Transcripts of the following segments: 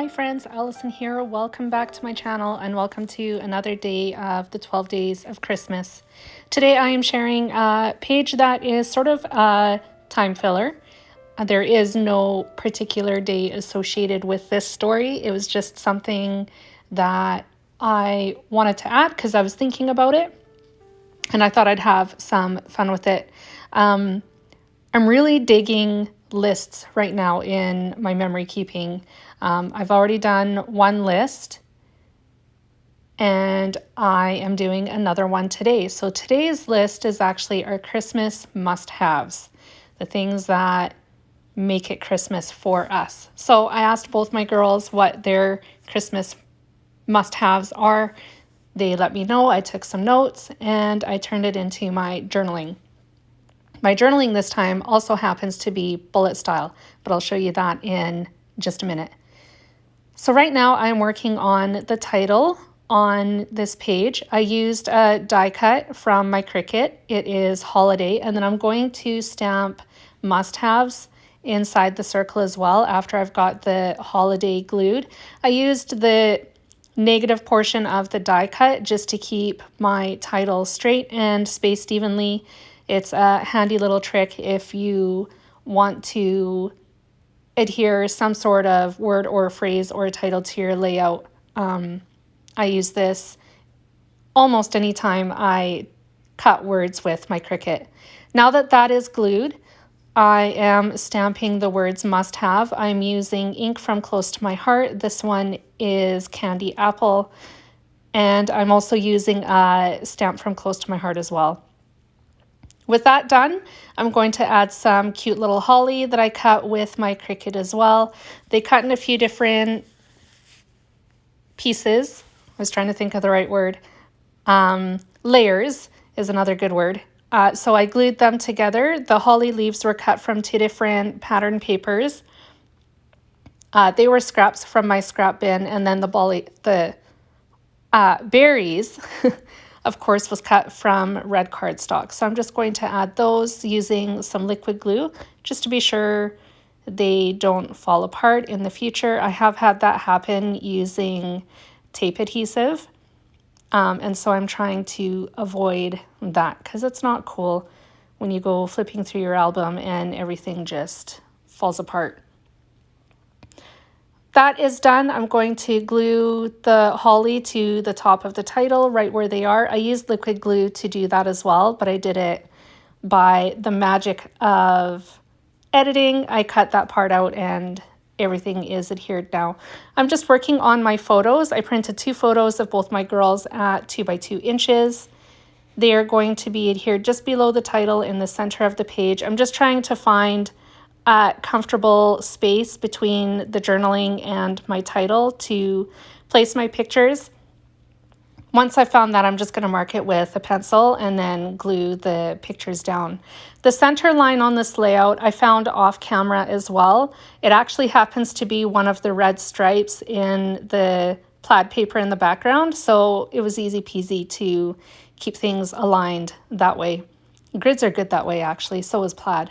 Hi friends, Allison here. Welcome back to my channel and welcome to another day of the 12 days of Christmas. Today I am sharing a page that is sort of a time filler. There is no particular day associated with this story. It was just something that I wanted to add because I was thinking about it and I thought I'd have some fun with it. I'm really digging lists right now in my memory keeping. I've already done one list and I am doing another one today. So today's list is actually our Christmas must-haves, the things that make it Christmas for us. So I asked both my girls what their Christmas must-haves are. They let me know. I took some notes and I turned it into my journaling. My journaling this time also happens to be bullet style, but I'll show you that in just a minute. So right now I'm working on the title on this page. I used a die cut from my Cricut. It is holiday, and then I'm going to stamp must-haves inside the circle as well after I've got the holiday glued. I used the negative portion of the die cut just to keep my title straight and spaced evenly. It's a handy little trick if you want to adhere some sort of word or phrase or title to your layout. I use this almost anytime I cut words with my Cricut. Now that that is glued, I am stamping the words must have. I'm using ink from Close to My Heart. This one is Candy Apple. And I'm also using a stamp from Close to My Heart as well. With that done, I'm going to add some cute little holly that I cut with my Cricut as well. They cut in a few different pieces. I was trying to think of the right word. Layers is another good word. So I glued them together. The holly leaves were cut from two different pattern papers. They were scraps from my scrap bin, and then the berries of course, was cut from red cardstock. So I'm just going to add those using some liquid glue just to be sure they don't fall apart in the future. I have had that happen using tape adhesive. And so I'm trying to avoid that because it's not cool when you go flipping through your album and everything just falls apart. That is done. I'm going to glue the holly to the top of the title right where they are. I used liquid glue to do that as well, but I did it by the magic of editing. I cut that part out and everything is adhered now. I'm just working on my photos. I printed 2 photos of both my girls at 2 by 2 inches. They are going to be adhered just below the title in the center of the page. I'm just trying to find a comfortable space between the journaling and my title to place my pictures. Once I found that, I'm just going to mark it with a pencil and then glue the pictures down. The center line on this layout I found off camera as well. It actually happens to be one of the red stripes in the plaid paper in the background, so it was easy peasy to keep things aligned that way. Grids are good that way actually, so is plaid.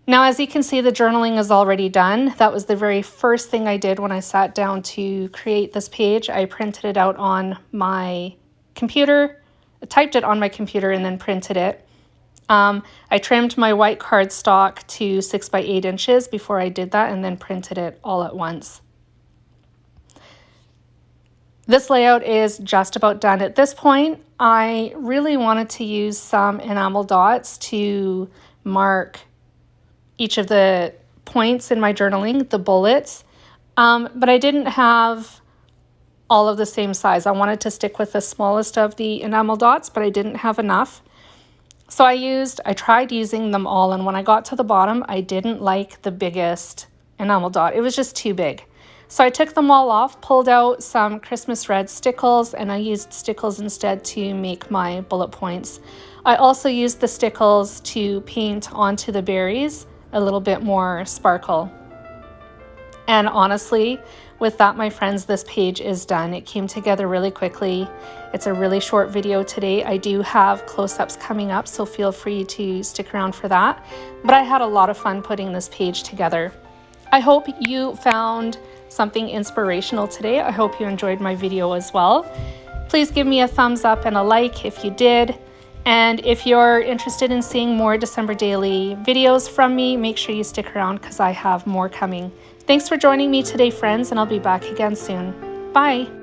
Now, as you can see, the journaling is already done. That was the very first thing I did when I sat down to create this page. I printed it out on my computer, typed it on my computer, and then printed it. I trimmed my white cardstock to 6 by 8 inches before I did that, and then printed it all at once. This layout is just about done at this point. I really wanted to use some enamel dots to mark each of the points in my journaling, the bullets, but I didn't have all of the same size. I wanted to stick with the smallest of the enamel dots, but I didn't have enough. So I tried using them all, and when I got to the bottom, I didn't like the biggest enamel dot. It was just too big. So I took them all off, pulled out some Christmas red stickles, and I used stickles instead to make my bullet points. I also used the stickles to paint onto the berries a little bit more sparkle. And honestly, with that, my friends, this page is done. It came together really quickly. It's a really short video today. I do have close-ups coming up, so feel free to stick around for that. But I had a lot of fun putting this page together. I hope you found something inspirational today. I hope you enjoyed my video as well. Please give me a thumbs up and a like if you did. And if you're interested in seeing more December Daily videos from me, make sure you stick around because I have more coming. Thanks for joining me today, friends, and I'll be back again soon. Bye.